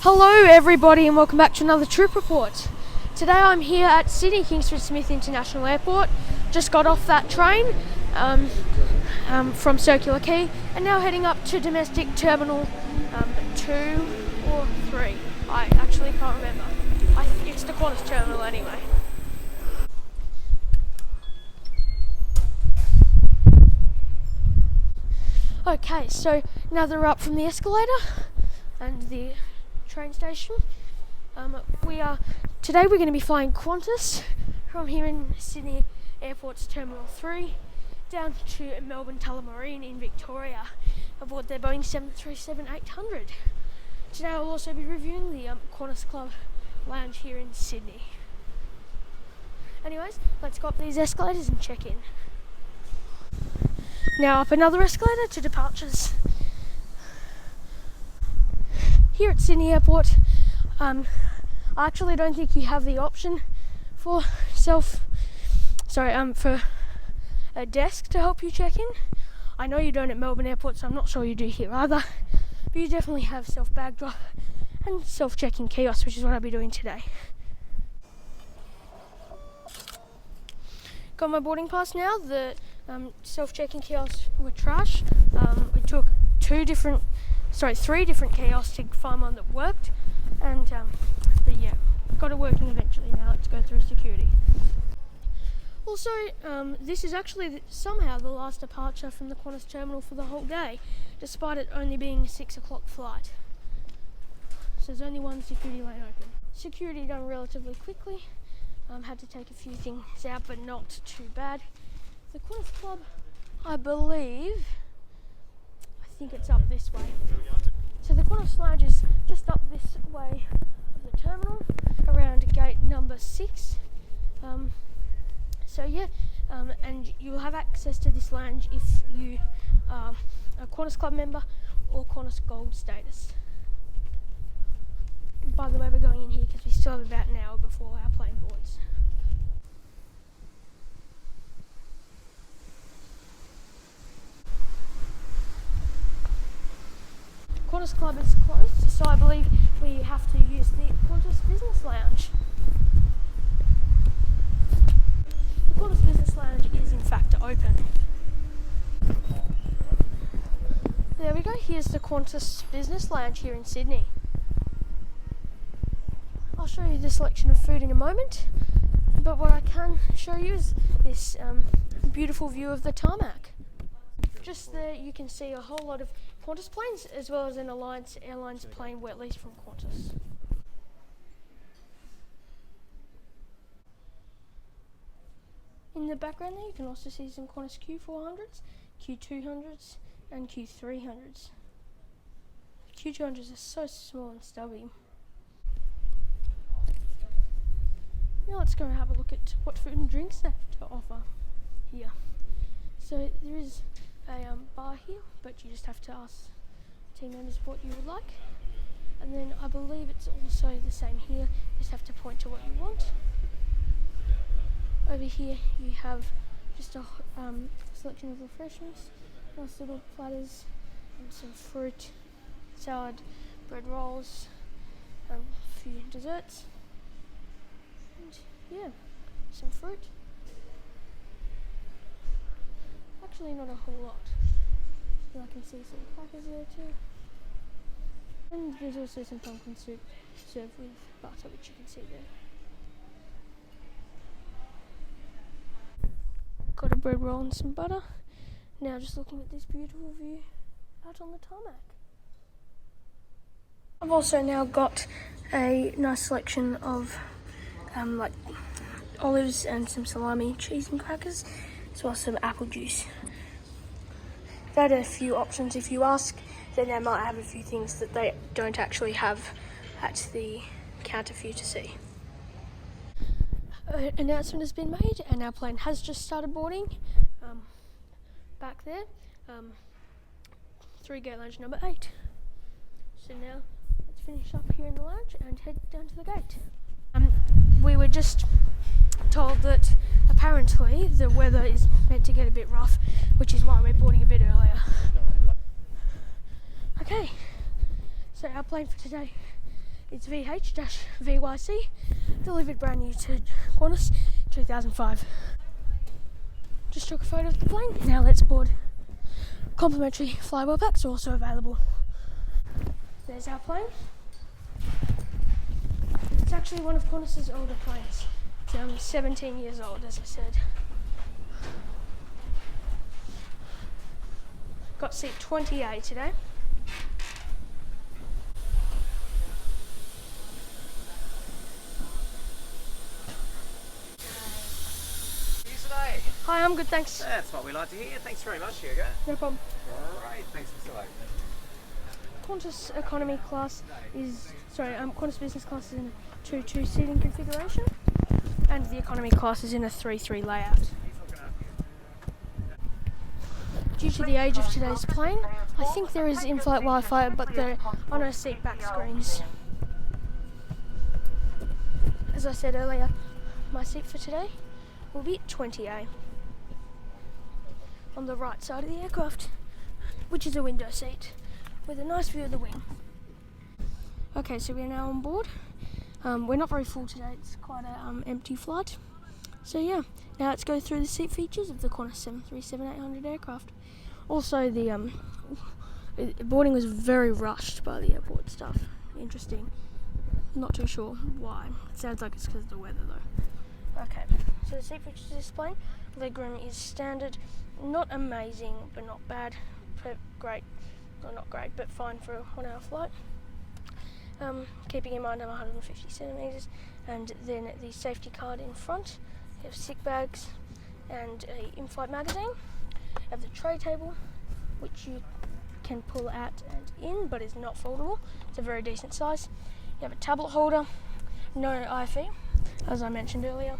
Hello everybody and welcome back to another trip report. Today I'm here at Sydney Kingsford Smith International Airport. Just got off that train from Circular Quay and now heading up to domestic terminal 2 or 3. I actually can't remember. It's the Qantas terminal anyway. Okay, so now that we're up from the escalator and the train station, today we're going to be flying Qantas from here in Sydney Airport's Terminal 3 down to Melbourne Tullamarine in Victoria aboard their Boeing 737-800. Today I'll also be reviewing the Qantas Club lounge here in Sydney. Anyways, let's go up these escalators and check in. Now up another escalator to departures. Here at Sydney Airport, I actually don't think you have the option for for a desk to help you check in. I know you don't at Melbourne Airport, so I'm not sure you do here either. But you definitely have self-bag drop and self-check-in kiosks, which is what I'll be doing today. Got my boarding pass now. The self-check-in kiosks were trash. We took three different kiosks to find one that worked, and but yeah, got it working eventually. Now let's go through security. Also, this is actually somehow the last departure from the Qantas terminal for the whole day, despite it only being a 6 o'clock flight. So there's only one security lane open. Security done relatively quickly. Had to take a few things out, but not too bad. The Qantas Club, I think it's up this way. So the Qantas lounge is just up this way of the terminal, around gate number 6. And you will have access to this lounge if you are a Qantas Club member or Qantas Gold status. By the way, we're going in here because we still have about an hour before our plane boards. Qantas Club is closed, so I believe we have to use the Qantas Business Lounge. The Qantas Business Lounge is in fact open. There we go, here's the Qantas Business Lounge here in Sydney. I'll show you the selection of food in a moment, but what I can show you is this beautiful view of the tarmac. Just there you can see a whole lot of Qantas planes as well as an Alliance Airlines plane wet lease from Qantas. In the background there you can also see some Qantas Q400s, Q200s and Q300s. Q200s are so small and stubby. Now let's go and have a look at what food and drinks they have to offer here. So there is a bar here, but you just have to ask team members what you would like. And then I believe it's also the same here, you just have to point to what you want. Over here you have just a selection of refreshments, nice little platters, and some fruit, salad, bread rolls, a few desserts. Yeah, some fruit. Actually not a whole lot. And I can see some crackers there too. And there's also some pumpkin soup served with butter, which you can see there. Got a bread roll and some butter. Now just looking at this beautiful view out on the tarmac. I've also now got a nice selection of like olives and some salami, cheese and crackers, as well as some apple juice. They had a few options. If you ask, then they might have a few things that they don't actually have at the counter for you to see. An announcement has been made and our plane has just started boarding. Back there, 3 gate lounge number 8. So now let's finish up here in the lounge and head down to the gate. We were just told that apparently the weather is meant to get a bit rough, which is why we're boarding a bit earlier. Okay, so our plane for today It's VH-VYC, delivered brand new to Qantas, 2005. Just took a photo of the plane. Now let's board. Complimentary flywheel packs are also available. There's our plane. It's actually one of Qantas's older planes. It's 17 years old, as I said. Got seat 20A today. Hi, I'm good, thanks. That's what we like to hear. Thanks very much, Hugo. No problem. Great, thanks for selecting. Qantas economy class is, Qantas business class is in a 2-2 seating configuration, and the economy class is in a 3-3 layout. Due to the age of today's plane, I think there is in-flight Wi-Fi, but there are no seat back screens. As I said earlier, my seat for today will be 20A. On the right side of the aircraft, which is a window seat with a nice view of the wing. Okay, so we're now on board. We're not very full today, it's quite an empty flight. So yeah, now let's go through the seat features of the Qantas 737-800 aircraft. Also, the boarding was very rushed by the airport staff. Interesting. Not too sure why. It sounds like it's because of the weather though. Okay, so the seat features of this plane. Legroom is standard, not amazing, but not bad, but great. Well, not great, but fine for a 1 hour flight. Keeping in mind I'm 150 centimetres, and then the safety card in front. You have sick bags and a in-flight magazine. You have the tray table, which you can pull out and in, but is not foldable. It's a very decent size. You have a tablet holder, no IFE, as I mentioned earlier,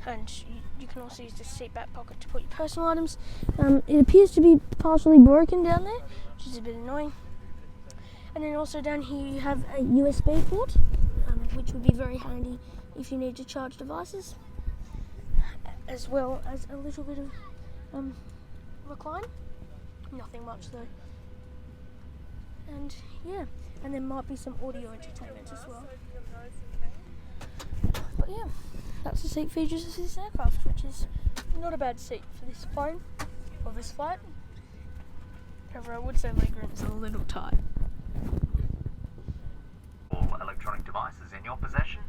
and you can also use the seat back pocket to put your personal items. It appears to be partially broken down there, which is a bit annoying. And then also down here you have a USB port, which would be very handy if you need to charge devices, as well as a little bit of recline. Nothing much though. And yeah, and there might be some audio entertainment as well. But yeah, that's the seat features of this aircraft, which is not a bad seat for this plane, or this flight. However, I would say legroom's a little tight. All electronic devices in your possession,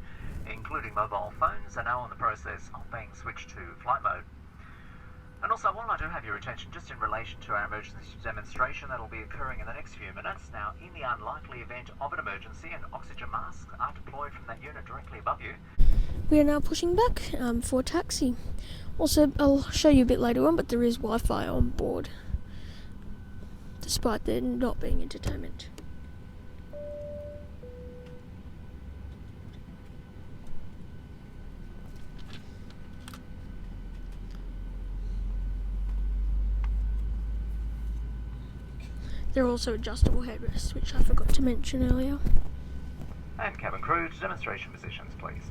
including mobile phones, are now in the process of being switched to flight mode. And also, while I do have your attention, just in relation to our emergency demonstration that'll be occurring in the next few minutes. Now, in the unlikely event of an emergency, and oxygen masks are deployed from that unit directly above you. We are now pushing back for taxi. Also, I'll show you a bit later on, but there is Wi-Fi on board, despite there not being entertainment. There are also adjustable headrests, which I forgot to mention earlier. And cabin crew to demonstration positions, please.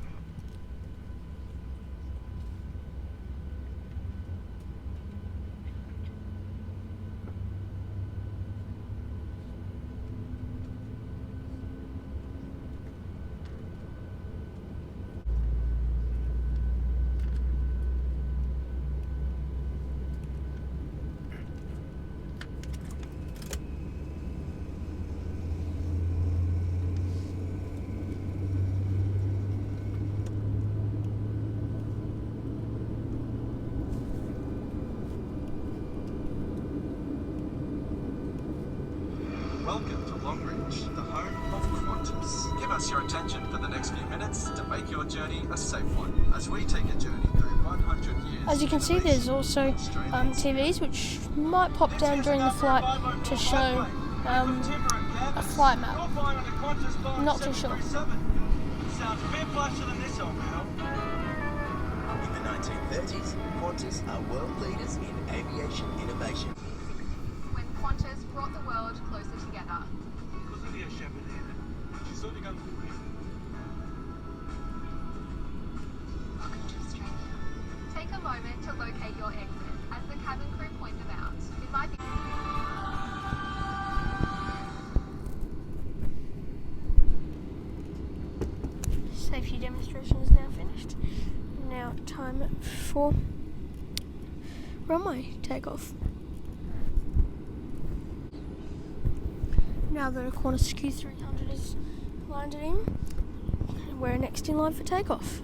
Welcome to Longreach, the home of Qantas. Give us your attention for the next few minutes to make your journey a safe one, as we take a journey through 100 years. As you can see, there's also TVs which might pop down during the flight to show a flight map. Not too sure. Sounds a bit flasher than this old now. In the 1930s, Qantas are world leaders in aviation innovation. When Qantas brought the world closer together. Welcome to Australia. Take a moment to locate your exit. As the cabin crew pointed out, it might be... demonstration is now finished. Now time for runway takeoff. Now that a Qantas Q300 is landed in, we're next in line for takeoff.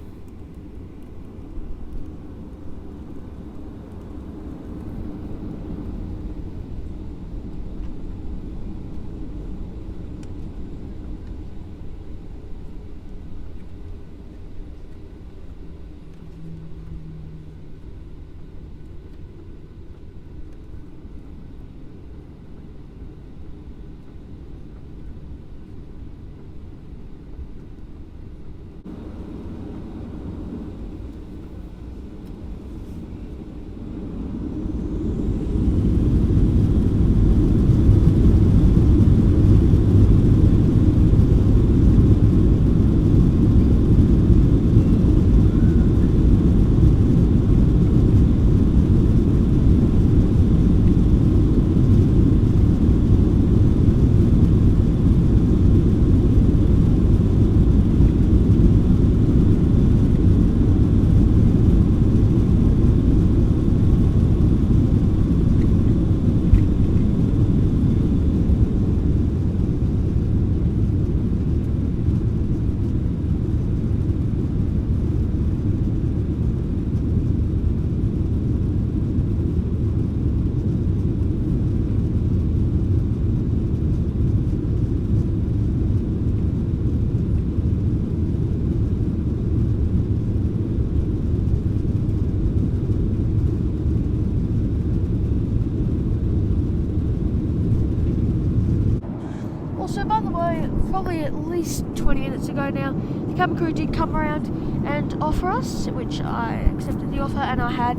So by the way, probably at least 20 minutes ago now, the cabin crew did come around and offer us, which I accepted the offer, and I had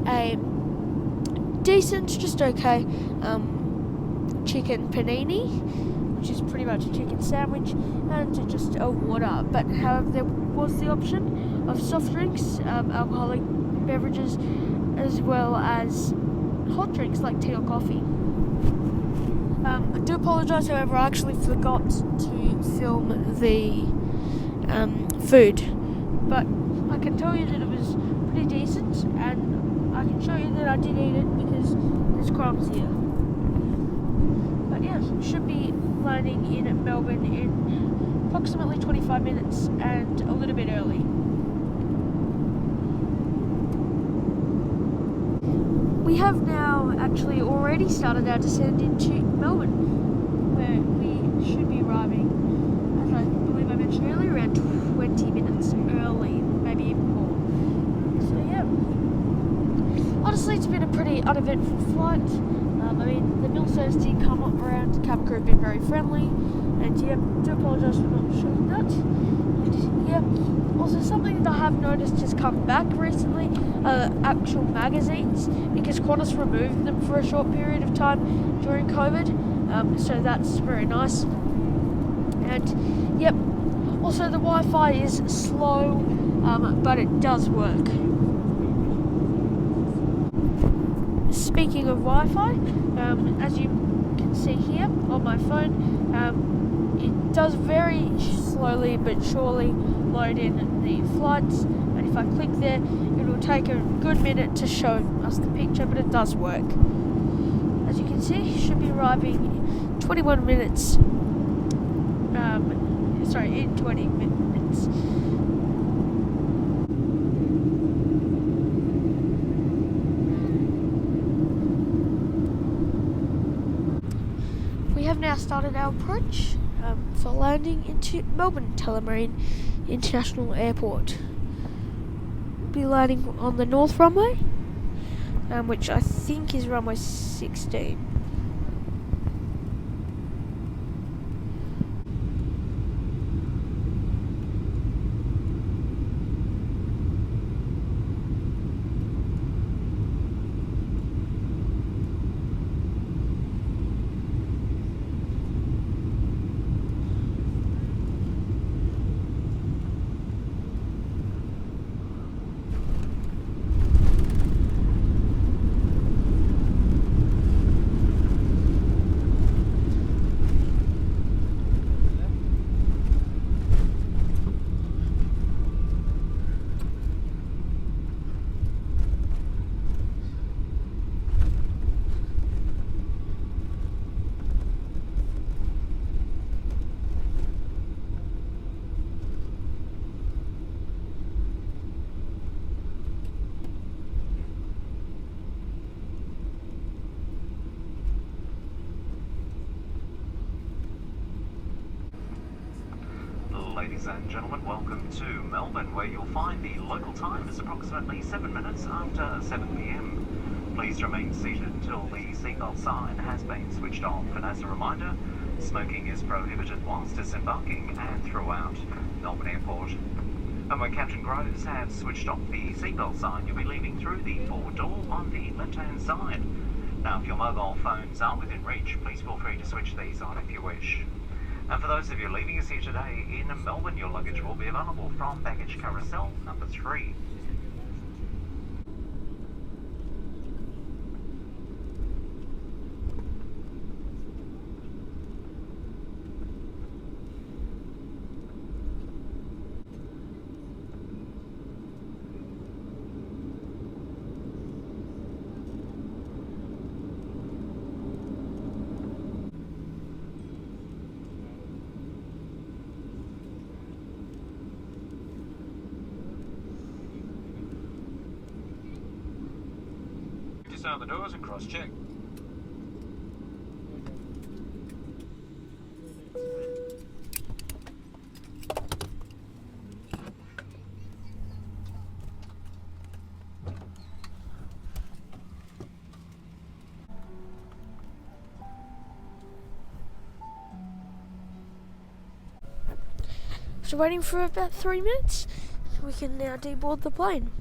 a decent, just okay, chicken panini, which is pretty much a chicken sandwich, and just a water. But however, there was the option of soft drinks, alcoholic beverages, as well as hot drinks like tea or coffee. I do apologise, however, I actually forgot to film the food, but I can tell you that it was pretty decent, and I can show you that I did eat it because there's crumbs here. But yeah, should be landing in Melbourne in approximately 25 minutes and a little bit early. We have now actually already started our descent into Melbourne, where we should be arriving, as I believe I mentioned earlier, around 20 minutes early, maybe even more. So yeah, honestly it's been a pretty uneventful flight. I mean, the meal service did come up around, the cabin crew have been very friendly, and yeah, do apologise for not showing that. And yeah, also something that I have noticed has come back recently are actual magazines, because Qantas removed them for a short period of time during COVID, so that's very nice. And yep, also the Wi-Fi is slow, but it does work. Speaking of Wi-Fi, as you can see here on my phone, it does very slowly but surely load in the flights, and if I click there, it will take a good minute to show us the picture, but it does work. As you can see, should be arriving in 21 minutes, in 20 minutes. We have now started our approach for landing into Melbourne Tullamarine International Airport. We'll be landing on the north runway, which I think is runway 16. Ladies and gentlemen, welcome to Melbourne, where you'll find the local time is approximately 7 minutes after 7 p.m. Please remain seated until the seatbelt sign has been switched off, and as a reminder, smoking is prohibited whilst disembarking and throughout Melbourne Airport. And when Captain Groves has switched off the seatbelt sign, you'll be leaving through the forward door on the left-hand side. Now, if your mobile phones are within reach, please feel free to switch these on if you wish. And for those of you leaving us here today in Melbourne, your luggage will be available from baggage carousel number 3. Disarm the doors and cross-check. So waiting for about 3 minutes, we can now deboard the plane.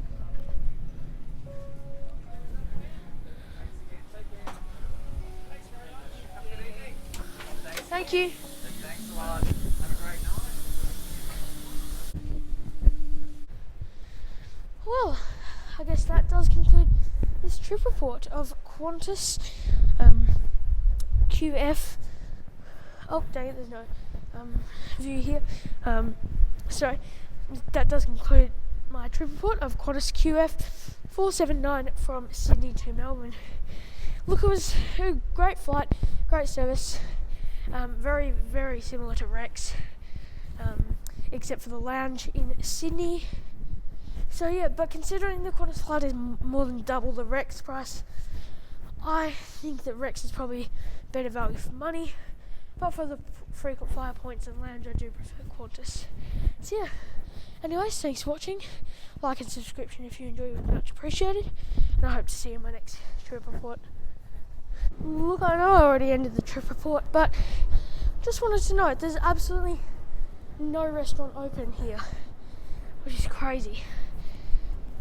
Thank you. Thanks a lot. Have a great night. Well, I guess that does conclude this trip report of Qantas QF. Oh, dang it, there's no view here. So that does conclude my trip report of Qantas QF 479 from Sydney to Melbourne. Look, it was a great flight, great service. Very, very similar to Rex, except for the lounge in Sydney. So yeah, but considering the Qantas flight is more than double the Rex price, I think that Rex is probably better value for money. But for the frequent flyer points and lounge, I do prefer Qantas. So yeah, anyways, thanks for watching. Like and subscription if you enjoy it, would be much appreciated. And I hope to see you in my next trip report. Look, I know I already ended the trip report, but just wanted to note there's absolutely no restaurant open here, which is crazy.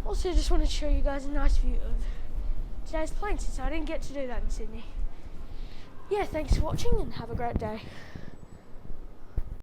Also, just wanted to show you guys a nice view of today's plane, since I didn't get to do that in Sydney. Yeah, thanks for watching and have a great day.